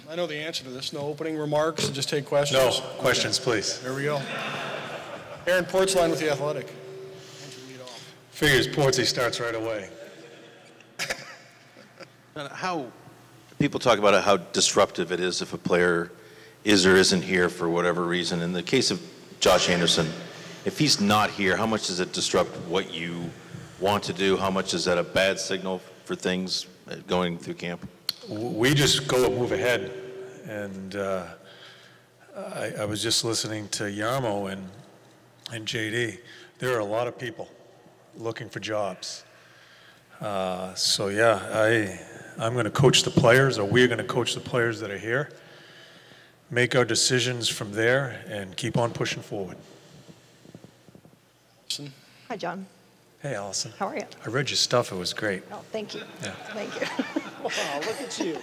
I know the answer to this. No opening remarks. Just take questions. No questions, please. There we go. Aaron Portzline with The Athletic. Figures Portsy starts right away. How people talk about how disruptive it is if a player is or isn't here for whatever reason. In the case of Josh Anderson, if he's not here, how much does it disrupt what you want to do? How much is that a bad signal for things going through camp? We just go and move ahead. And I was just listening to Yarmo and JD. There are a lot of people looking for jobs. So yeah, I'm going to coach the players, or we're going to coach the players that are here, make our decisions from there, and keep on pushing forward. Hi, John. Hey, Allison. How are you? I read your stuff. It was great. Oh, thank you. Yeah. Thank you. Wow, look at you.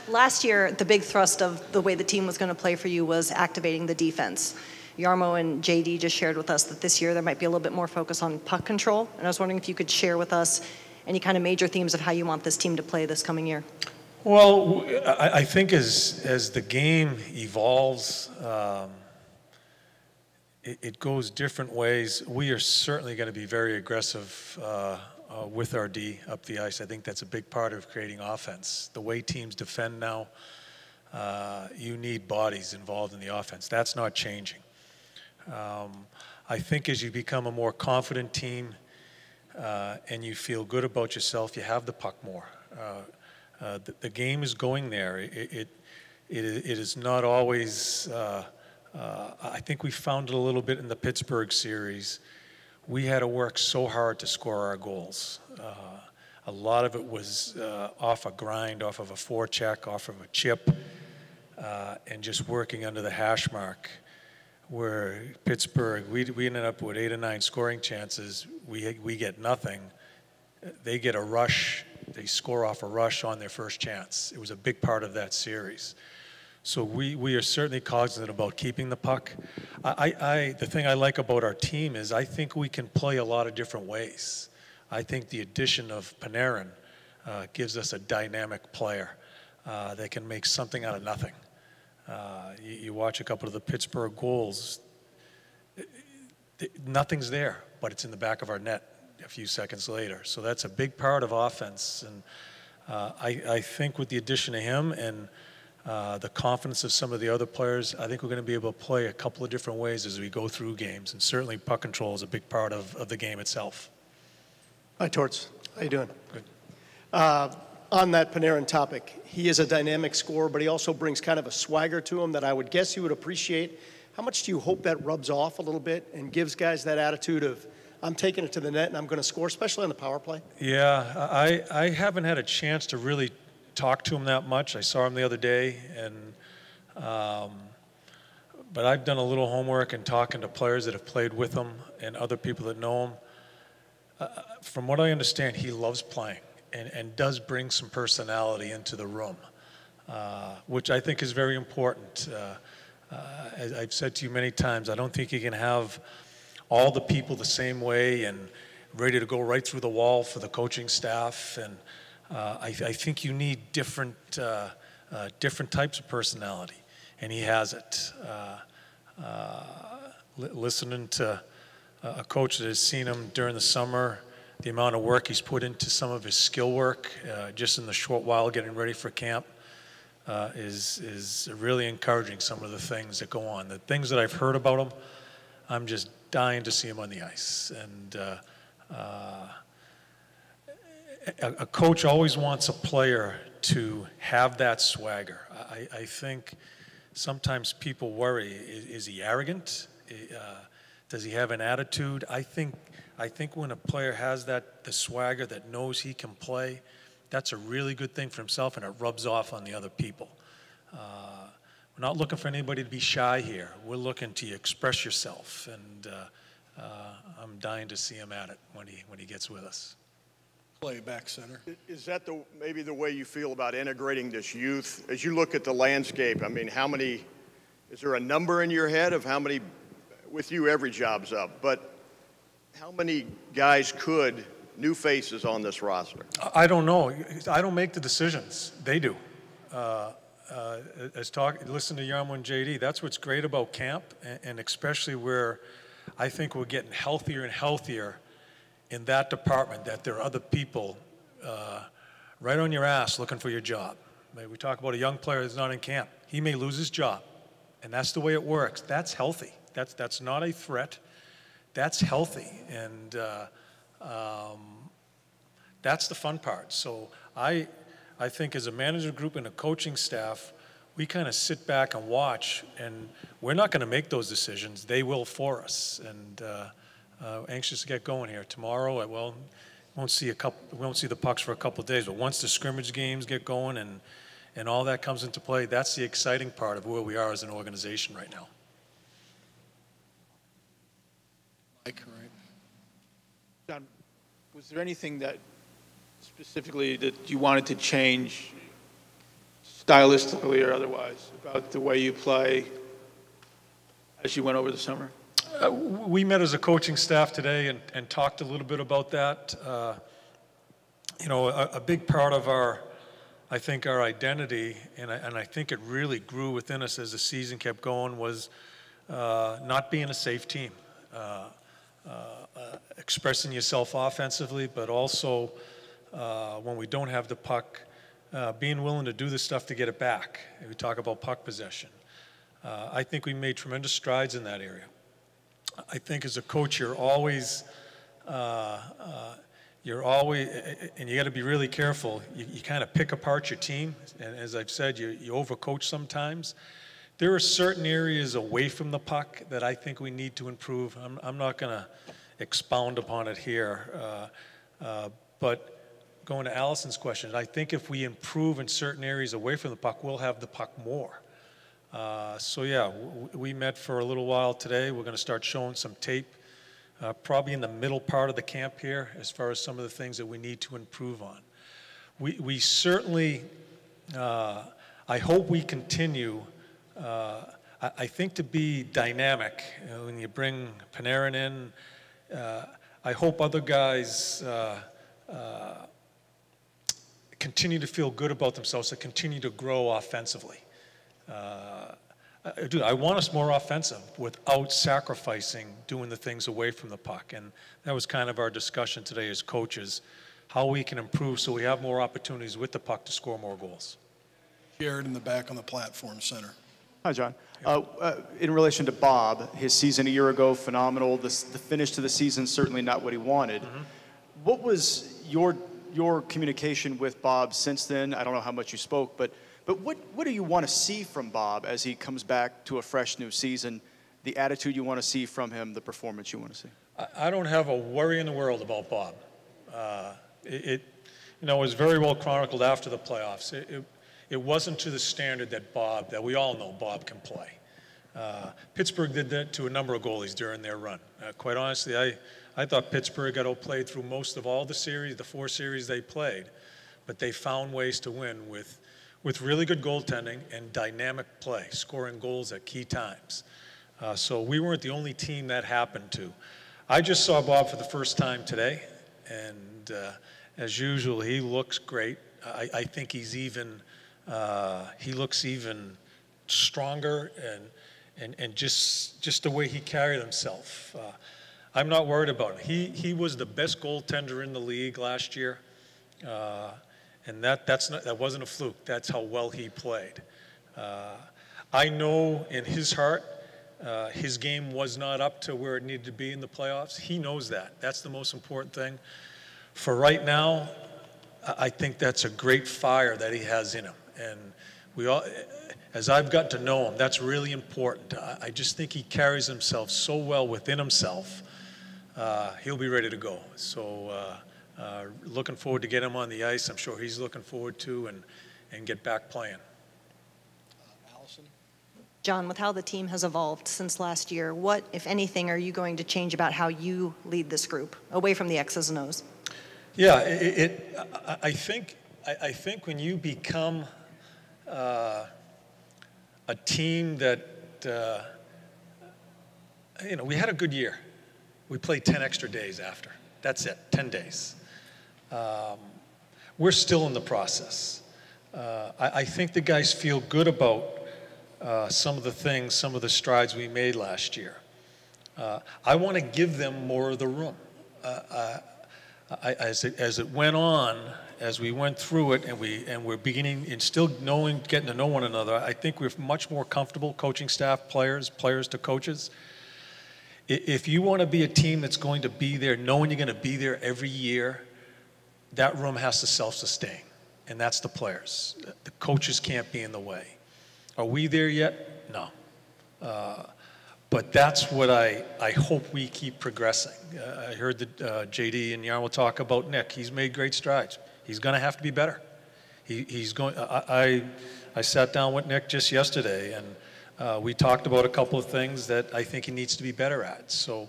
Last year, the big thrust of the way the team was going to play for you was activating the defense. Yarmo and JD just shared with us that this year there might be a little bit more focus on puck control. And I was wondering if you could share with us any kind of major themes of how you want this team to play this coming year. Well, I think as the game evolves, it goes different ways. We are certainly going to be very aggressive with our D up the ice. I think that's a big part of creating offense. The way teams defend now, you need bodies involved in the offense. That's not changing. I think as you become a more confident team and you feel good about yourself, you have the puck more. The game is going there. It is not always, I think we found it a little bit in the Pittsburgh series. We had to work so hard to score our goals. A lot of it was off a grind, off of a forecheck, off of a chip, and just working under the hash mark. Where Pittsburgh, we ended up with 8 or 9 scoring chances. We get nothing. They get a rush. They score off a rush on their first chance. It was a big part of that series. So we are certainly cognizant about keeping the puck. The thing I like about our team is I think we can play a lot of different ways. I think the addition of Panarin gives us a dynamic player that can make something out of nothing. You watch a couple of the Pittsburgh goals, nothing's there, but it's in the back of our net a few seconds later. So that's a big part of offense. And I think with the addition of him and the confidence of some of the other players, I think we're going to be able to play a couple of different ways as we go through games. And certainly puck control is a big part of the game itself. Hi, Torts. How you doing? Good. On that Panarin topic, he is a dynamic scorer, but he also brings kind of a swagger to him that I would guess you would appreciate. How much do you hope that rubs off a little bit and gives guys that attitude of, I'm taking it to the net and I'm going to score, especially on the power play? Yeah, I haven't had a chance to really talk to him that much. I saw him the other day, and but I've done a little homework and talking to players that have played with him and other people that know him. From what I understand, he loves playing. And does bring some personality into the room, which I think is very important. As I've said to you many times, I don't think you can have all the people the same way and ready to go right through the wall for the coaching staff. And I think you need different types of personality, and he has it. Listening to a coach that has seen him during the summer, the amount of work he's put into some of his skill work just in the short while getting ready for camp is really encouraging, some of the things that go on. The things that I've heard about him, I'm just dying to see him on the ice. And a coach always wants a player to have that swagger. I think sometimes people worry, is he arrogant? Does he have an attitude? I think when a player has the swagger that knows he can play, that's a really good thing for himself, and it rubs off on the other people. We're not looking for anybody to be shy here. We're looking to express yourself, and I'm dying to see him at it when he gets with us. Play back center. Is that maybe the way you feel about integrating this youth? As you look at the landscape, I mean, is there a number in your head of how many, with you every job's up, but how many guys new faces on this roster? I don't know. I don't make the decisions. They do. Listen to Yarmo and JD. That's what's great about camp, and especially where I think we're getting healthier and healthier in that department, that there are other people right on your ass looking for your job. We talk about a young player that's not in camp. He may lose his job, and that's the way it works. That's healthy. That's not a threat. That's healthy, and that's the fun part. So I think as a manager group and a coaching staff, we kind of sit back and watch, and we're not going to make those decisions. They will for us, and anxious to get going here. Tomorrow, we won't see the pucks for a couple of days, but once the scrimmage games get going and all that comes into play, that's the exciting part of where we are as an organization right now. Mike, right? John, was there anything that specifically that you wanted to change stylistically or otherwise about the way you play as you went over the summer? We met as a coaching staff today and talked a little bit about that. A big part of our identity, and I think it really grew within us as the season kept going, was not being a safe team. Expressing yourself offensively, but also when we don't have the puck, being willing to do the stuff to get it back. We talk about puck possession. I think we made tremendous strides in that area. I think as a coach, you're always, and you got to be really careful. You kind of pick apart your team, and as I've said, you overcoach sometimes. There are certain areas away from the puck that I think we need to improve. I'm not going to expound upon it here, but going to Allison's question, I think if we improve in certain areas away from the puck, we'll have the puck more. So yeah, we met for a little while today. We're going to start showing some tape, probably in the middle part of the camp here, as far as some of the things that we need to improve on. We certainly, I hope we continue, I think, to be dynamic. When you bring Panarin in, I hope other guys continue to feel good about themselves, to continue to grow offensively. I want us more offensive without sacrificing doing the things away from the puck. And that was kind of our discussion today as coaches, how we can improve so we have more opportunities with the puck to score more goals. Jared in the back on the platform center. Hi, John. In relation to Bob, his season a year ago, phenomenal. The finish to the season, certainly not what he wanted. Mm-hmm. What was your communication with Bob since then? I don't know how much you spoke, but what do you want to see from Bob as he comes back to a fresh new season? The attitude you want to see from him, the performance you want to see? I don't have a worry in the world about Bob. It was very well chronicled after the playoffs. It wasn't to the standard that we all know Bob can play. Pittsburgh did that to a number of goalies during their run. Quite honestly, I thought Pittsburgh got outplayed through most of all the series, the 4 series they played, but they found ways to win with really good goaltending and dynamic play, scoring goals at key times. So we weren't the only team that happened to. I just saw Bob for the first time today, and as usual, he looks great. I think he looks even stronger, and just the way he carried himself. I'm not worried about him. He was the best goaltender in the league last year, and that wasn't a fluke. That's how well he played. I know in his heart, his game was not up to where it needed to be in the playoffs. He knows that. That's the most important thing. For right now, I think that's a great fire that he has in him. And we all, as I've got to know him, that's really important. I just think he carries himself so well within himself. He'll be ready to go. So looking forward to get him on the ice. I'm sure he's looking forward to and get back playing. Allison? John, with how the team has evolved since last year, what, if anything, are you going to change about how you lead this group, away from the X's and O's? Yeah, I think when you become a team that, we had a good year. We played 10 extra days after. That's it, 10 days. We're still in the process. I think the guys feel good about some of the things, some of the strides we made last year. I want to give them more of the room. As it went on, as we went through it, and we're beginning and still getting to know one another, I think we're much more comfortable, coaching staff, players to coaches. If you want to be a team that's going to be there, knowing you're going to be there every year, that room has to self-sustain, and that's the players. The coaches can't be in the way. Are we there yet? No. But that's what I hope we keep progressing. I heard that JD and Yarmo talk about Nick. He's made great strides. He's going to have to be better. He's going. I sat down with Nick just yesterday, and we talked about a couple of things that I think he needs to be better at. So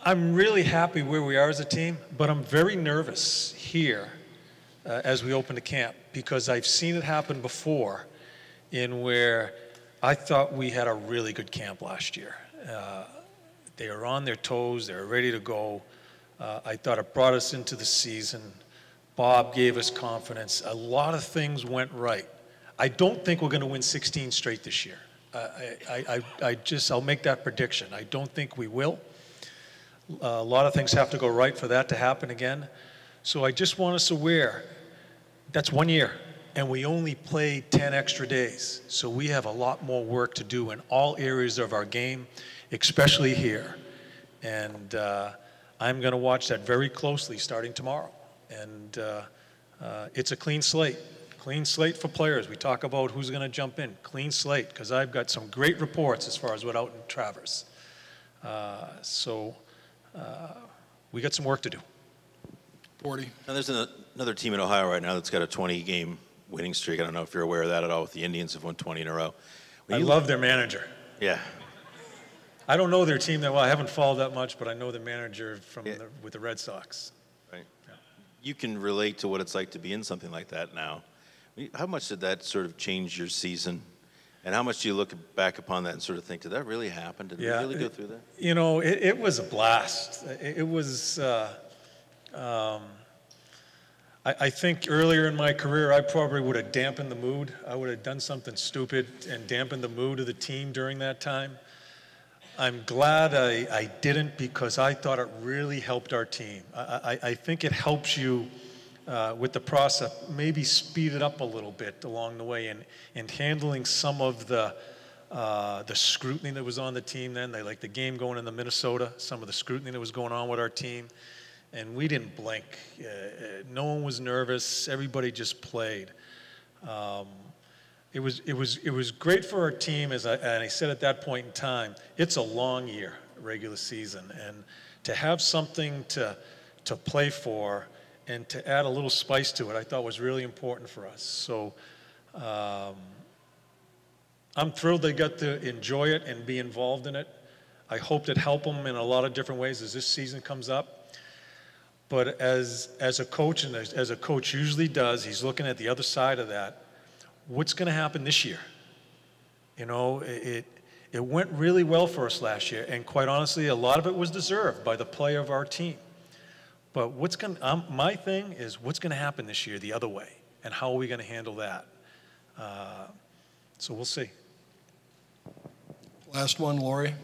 I'm really happy where we are as a team, but I'm very nervous here as we open the camp, because I've seen it happen before in where I thought we had a really good camp last year. They were on their toes, they were ready to go. I thought it brought us into the season. Bob gave us confidence. A lot of things went right. I don't think we're going to win 16 straight this year. I'll make that prediction. I don't think we will. A lot of things have to go right for that to happen again. So I just want us aware, that's 1 year, and we only played 10 extra days. So we have a lot more work to do in all areas of our game, especially here. And I'm going to watch that very closely starting tomorrow. And it's a clean slate. Clean slate for players. We talk about who's going to jump in. Clean slate, because I've got some great reports as far as what out in Traverse. We got some work to do. 40. Now there's another team in Ohio right now that's got a 20-game winning streak. I don't know if you're aware of that at all. With the Indians have won 20 in a row. I love their manager. Yeah. I don't know their team that well. I haven't followed that much, but I know the manager with the Red Sox. Right. Yeah. You can relate to what it's like to be in something like that now. How much did that sort of change your season? And how much do you look back upon that and sort of think, did that really happen? Did we really go through that? You know, it was a blast. It was, I think earlier in my career, I probably would have dampened the mood. I would have done something stupid and dampened the mood of the team during that time. I'm glad I didn't, because I thought it really helped our team. I think it helps you with the process, maybe speed it up a little bit along the way, and handling some of the scrutiny that was on the team then. They like the game going into Minnesota, some of the scrutiny that was going on with our team, and we didn't blink. No one was nervous. Everybody just played. It was great for our team, and I said at that point in time, it's a long year, regular season, and to have something to play for and to add a little spice to it, I thought was really important for us. So I'm thrilled they got to enjoy it and be involved in it. I hope it helped them in a lot of different ways as this season comes up. But as a coach, and as a coach usually does, he's looking at the other side of that. What's going to happen this year? You know, it went really well for us last year, and quite honestly, a lot of it was deserved by the play of our team. But my thing is, what's going to happen this year the other way, and how are we going to handle that? So we'll see. Last one, Lori.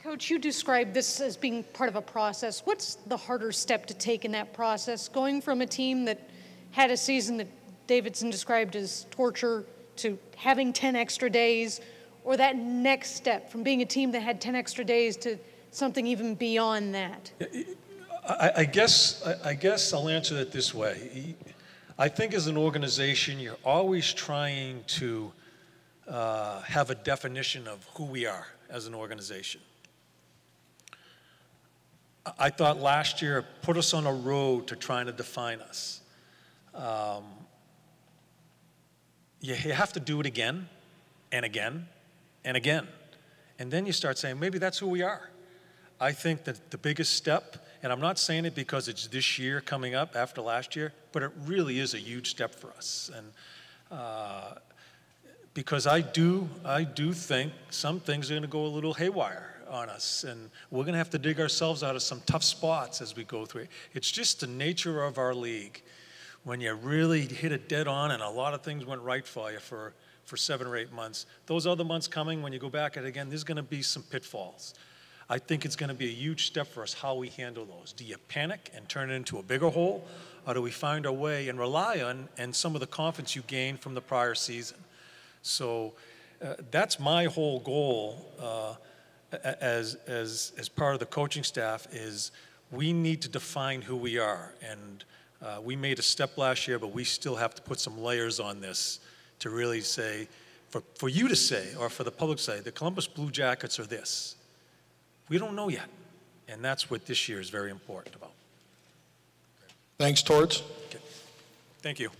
Coach, you described this as being part of a process. What's the harder step to take in that process, going from a team that had a season that Davidson described as torture to having 10 extra days, or that next step from being a team that had 10 extra days to something even beyond that? I guess I'll answer that this way. I think as an organization, you're always trying to have a definition of who we are as an organization. I thought last year put us on a road to trying to define us. You have to do it again and again and again. And then you start saying, maybe that's who we are. I think that the biggest step, and I'm not saying it because it's this year coming up after last year, but it really is a huge step for us. And because I do think some things are going to go a little haywire. on us, and we're going to have to dig ourselves out of some tough spots as we go through it. It's just the nature of our league. When you really hit it dead on and a lot of things went right for you for 7 or 8 months, those other months coming, when you go back at it again, there's going to be some pitfalls. I think it's going to be a huge step for us how we handle those. Do you panic and turn it into a bigger hole, or do we find our way and rely on and some of the confidence you gained from the prior season? So that's my whole goal as part of the coaching staff is we need to define who we are. And we made a step last year, but we still have to put some layers on this to really say, for you to say, or for the public to say, the Columbus Blue Jackets are this. We don't know yet. And that's what this year is very important about. Thanks, Torts. Okay. Thank you.